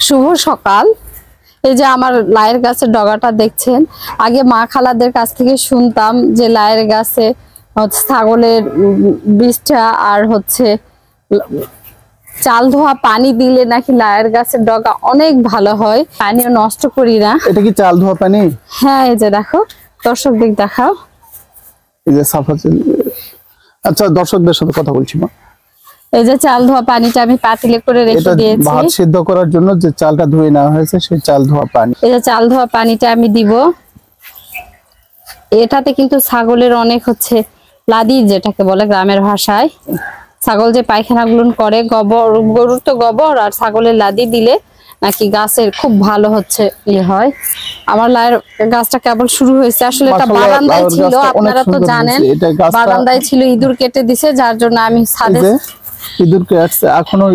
শুভ সকাল। এই যে আমার লায়ের গাছের ডগাটা দেখছেন, আগে মা খালাদের কাছ থেকে শুনতাম যে লায়ের গাছে ছাগলের বীজটা আর চাল ধোয়া পানি দিলে নাকি লায়ের গাছের ডগা অনেক ভালো হয়। পানিও নষ্ট করি না। এটা কি চাল ধোয়া পানি? হ্যাঁ, এই যে দেখো, দর্শকদের দেখাও। এই যে সাফা। আচ্ছা, দর্শকদের সাথে কথা বলছি মা। এই যে চাল ধোয়া পানিটা আমি পাতিলে করে রেখে দিয়েছি ভাত সিদ্ধ করার জন্য, যে চালটা ধুয়ে নেওয়া হয়েছে সেই চাল ধোয়া পানি। এই যে চাল ধোয়া পানিটা আমি দিব। এটাতে কিন্তু ছাগলের অনেক লাদি, যেটাকে বলে গ্রামের ভাষায়, ছাগল যে পায়খানা গুলো করে, গোবর, গরুর তো গোবর আর ছাগলের লাদি দিলে নাকি গাছের খুব ভালো ইয়ে হয়। আমার লায়ের গাছটা কেবল শুরু হয়েছে। আসলে এটা বারান্দায় ছিল, আপনারা তো জানেন, বারান্দায় ছিল, ইঁদুর কেটে দিছে, যার জন্য আমি ছাদে। ইঁদুর কাটছে এখনো?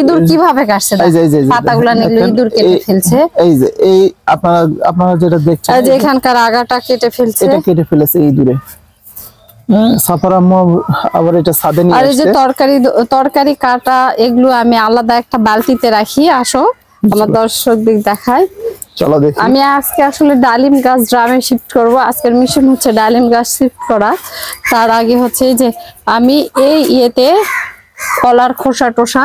ইঁদুর কিভাবে কাটছে? পাতাগুলা নিলে ইঁদুর কেটে ফেলছে। এই যে এই আপনারা যেটা দেখছেন, এই যে এখানকার আগাটা কেটে ফেলছে, এটা কেটে ফেলেছে ইঁদুরে। সাফার আম্মু আবার এটা ছাদে নিয়ে আসছে। আর এই যে তরকারি কাটা, এগুলো আমি আলাদা একটা বালতিতে রাখি। আসো আমার দর্শকদের দেখাই, চলো দেখি। আমি আজকে আসলে ডালিম গাছ ড্রামে শিফট করব। আজকের মিশন ডালিম গাছ শিফট করা। তার আগে এই যে আমি এই ইয়েতে কলার খোসা টোসা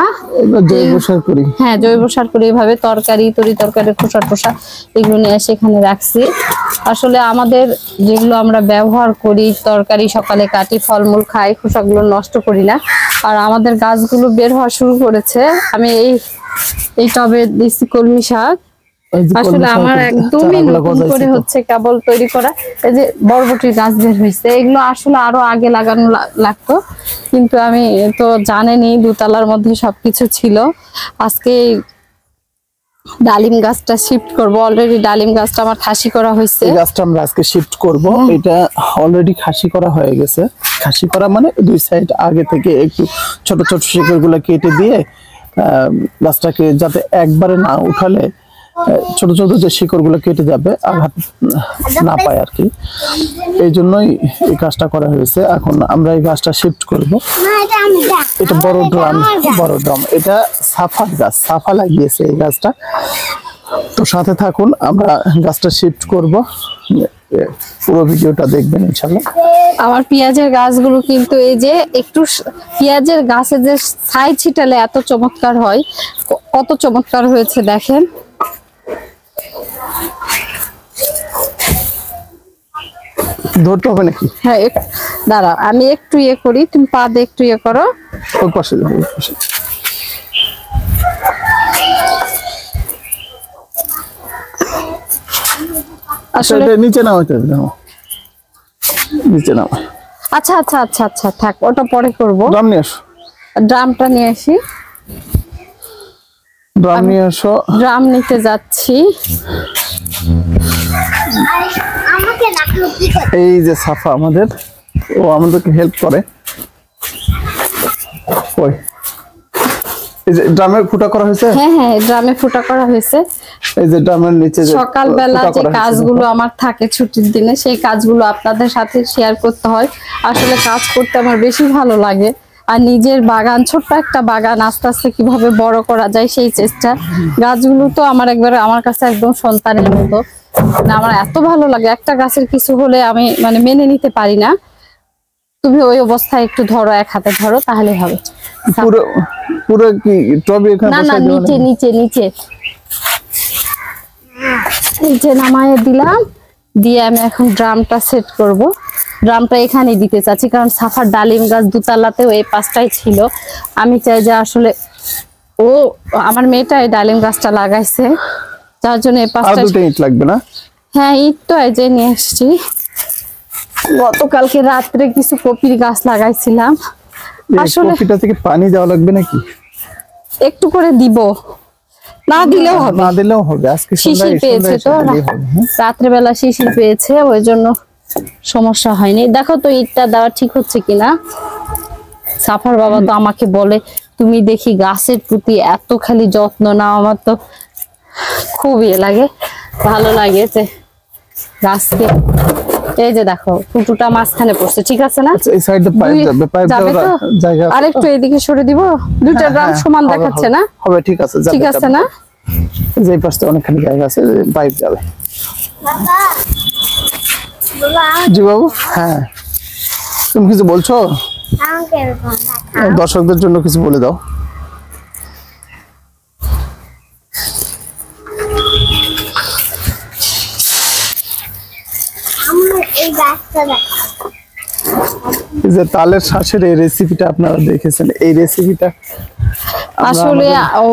জৈব সার করি। হ্যাঁ, জৈব সার করি। এইভাবে তরকারির খোসা টোসা এগুলো নিয়ে সেখানে রাখছি। আসলে আমাদের যেগুলো আমরা ব্যবহার করি, তরকারি সকালে কাটি, ফলমূল খাই, খোসাগুলো নষ্ট করি না। আর আমাদের গাছগুলো বের হওয়া শুরু করেছে। আমি এই টবে দিচ্ছি কলমি শাক। আসলে আমার একদমই নতুন করে কেবল তৈরি করা। এই যে বরবটির গাছ বের হয়েছে, এগুলো আসলে আরো আগে লাগানো লাগতো, কিন্তু আমি তো জানেনি দুতলার মধ্যে সবকিছু ছিল। আজকে ডালিম গাছটা শিফট করব। অলরেডি ডালিম গাছটা আমার খাসি করা হয়েছে। এই গাছটা আমরা আজকে শিফট করব। এটা অলরেডি খাসি করা হয়ে গেছে। খাসি করা মানে দুই সাইড আগে থেকে একটু ছোট ছোট শিকড়গুলো কেটে দিয়ে গাছটাকে যাতে একবারে না উঠালে ছোট ছোট যে শিকড়গুলো কেটে যাবে, আঘাত না পায় আর কি। এই জন্যই এই কাজটা করা হয়েছে। এখন আমরা এই গাছটা শিফট করব। এটা বড় ড্রাম। এটা সাফা গাছ, সাফা লাগিয়েছে এই গাছটা। তো সাথে থাকুন, আমরা গাছটা শিফট করব। পুরো ভিডিওটা দেখবেন ইনশাআল্লাহ। আমার পেঁয়াজের গাছগুলো কিন্তু এই যে একটু পেঁয়াজের গাছে যে ছাই ছিটালে এত চমৎকার হয়, কত চমৎকার হয়েছে দেখেন। ধরতে হবে নাকি? হ্যাঁ, দাঁড়াও, আমি একটু ইয়ে করি, তুমি পা দিয়ে একটু ইয়ে করো। ওই পাশে আসলে নিচে নাও, নিচে নাও। আচ্ছা, থাক, ওটা পরে করবো। ড্রাম নিয়ে আসো। ড্রামটা নিয়ে আসি। ড্রাম নিয়ে আসো। ড্রাম নিতে যাচ্ছি। এই যে সাফা আমাদের, ও আমাদেরকে হেল্প করে। ওই এই যে ড্রামে ফুটা করা হয়েছে। হ্যাঁ, ড্রামে ফুটা করা হয়েছে। এই যে ড্রামের নিচে সকালবেলা যে কাজগুলো আমার থাকে ছুটির দিনে, সেই কাজগুলো আপনাদের সাথে শেয়ার করতে হয়। আসলে কাজ করতে আমার বেশি ভালো লাগে। আর নিজের বাগান, ছোট্ট একটা বাগান আস্তে আস্তে কিভাবে বড় করা যায় সেই চেষ্টা। গাছগুলো তো আমার কাছে একদম সন্তানের মতো। আমার এত ভালো লাগে, একটা গাছের কিছু হলে আমি মেনে নিতে পারি না। তুমি ওই অবস্থায় একটু ধরো, এক হাতে ধরো, তাহলে হবে। পুরো কি টবে এখানে? না, নিচে নামায়ে দিলাম। দিয়ে আমি এখন ড্রামটা সেট করব। ড্রামটা এখানেই দিতে চাচ্ছি, কারণ সাফার ডালিম গাছ দুতলাতেও এই পাশটাই ছিল। আমি চাই যে আসলে আমার মেয়েটা এই ডালিম গাছটা লাগাইছে, যার জন্য এই পাশটা। ইট লাগবে না? হ্যাঁ, ইট তো এই যে নিয়ে এসছি। গতকালকে রাত্রে কিছু কপির গাছ লাগাইছিলাম। আসলে কপিটা থেকে পানি দেওয়া লাগবে নাকি? একটু করে দিব, না দিলেও হবে। আজকে শিশির পেয়েছে তো, রাত্রেবেলা শিশির পেয়েছে, ওই জন্য সমস্যা হয়নি। দেখো তো ইটটা দেওয়া ঠিক হচ্ছে কিনা। সাফার বাবা তো আমাকে বলে, তুমি দেখি গাছের প্রতি এত খালি যত্ন নাও। আমার তো খুব লাগে, ভালো লাগে যে গাছকে। এই যে দেখো, টুটুটা মাঝখানে পড়ছে, ঠিক আছে না? এই সাইডে পাইপ যাবে, পাইপ যাওয়ার জায়গা আছে। আরেকটু এদিকে সরে দিব। দুইটা ড্রাম সমান দেখাচ্ছে না? হবে, ঠিক আছে, ঠিক আছে না? যে পাশে অনেকখানি জায়গা আছে, পাইপ যাবে। বাবা বাবা জি বাবু। হ্যাঁ, তুমি কিছু বলছো? আমাকে এরকম দেখাও। দর্শকদের জন্য কিছু বলে দাও। আমার এই গাছটা দেখাও। এই যে তালের শ্বাসের এই রেসিপিটা আপনারা দেখেছেন, এই রেসিপিটা আসলে ও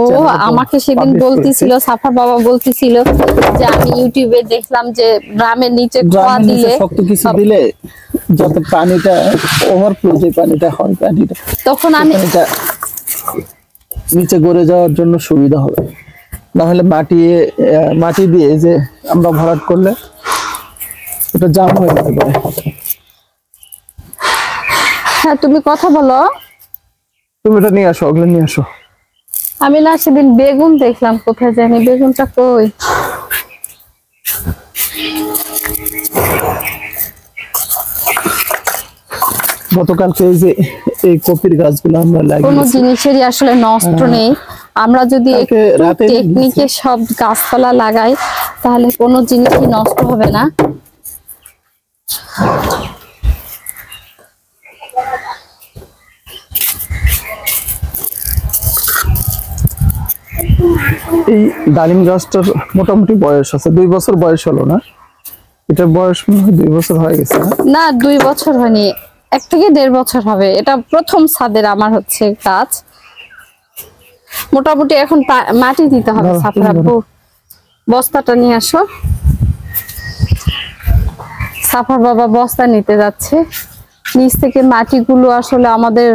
আমাকে সেদিন বলতেছিল, সাফা বাবা বলতেছিল যে আমি ইউটিউবে দেখলাম যে ড্রামের নিচে খোয়া দিলে শক্ত কিছু দিলে যাতে পানিটা ওভারফ্লো, যে পানিটা হয় পানিটা তখন আমি পানিটা নিচে গড়ে যাওয়ার জন্য সুবিধা হবে। না হলে মাটি দিয়ে যে আমরা ভরাট করলে ওটা জাম হয়ে যেতে পারে। হ্যাঁ তুমি কথা বলো। তুমি এটা নিয়ে আসো, ওগুলো নিয়ে আসো। আমি না সেদিন বেগুন দেখলাম, কোথায় জানি বেগুনটা কই। গতকালকে এই যে এই কপির গাছগুলো আমরা কোনো লাগিয়েছি, জিনিসেরই আসলে নষ্ট নেই। আমরা যদি কালকে রাতে টেকনিকে সব গাছপালা লাগাই তাহলে কোনো জিনিসই নষ্ট হবে না। এই ডালিম গাছটার মোটামুটি বয়স আছে, 2 বছর বয়স হলো না? এটার বয়স মনে হয় 2 বছর হয়ে গেছে না? না 2 বছর হয়নি, 1 থেকে 1.5 বছর হবে। এটা প্রথম ছাদের আমার হচ্ছে গাছ। মোটামুটি এখন মাটি দিতে হবে। দাও, সাফরা আপু বস্তাটা নিয়ে আসো। সাফার বাবা বস্তা নিতে যাচ্ছে। নিচ থেকে মাটিগুলো আসলে আমাদের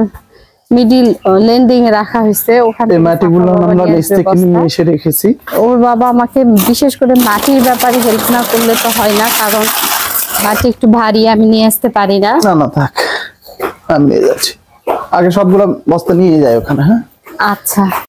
মিডিল ল্যান্ডিং এ রাখা হয়েছে, ওখানে এই মাটিগুলো আমরা নিচ থেকে নিয়ে এসে রেখেছি। ওর বাবা আমাকে বিশেষ করে মাটির ব্যাপারে হেল্প না করলে তো হয় না, কারণ মাটি একটু ভারী, আমি নিয়ে আসতে পারি না। না না থাক, আমি নিয়ে যাচ্ছি। আগে সবগুলো বস্তা নিয়ে যাই ওখানে। হ্যাঁ আচ্ছা।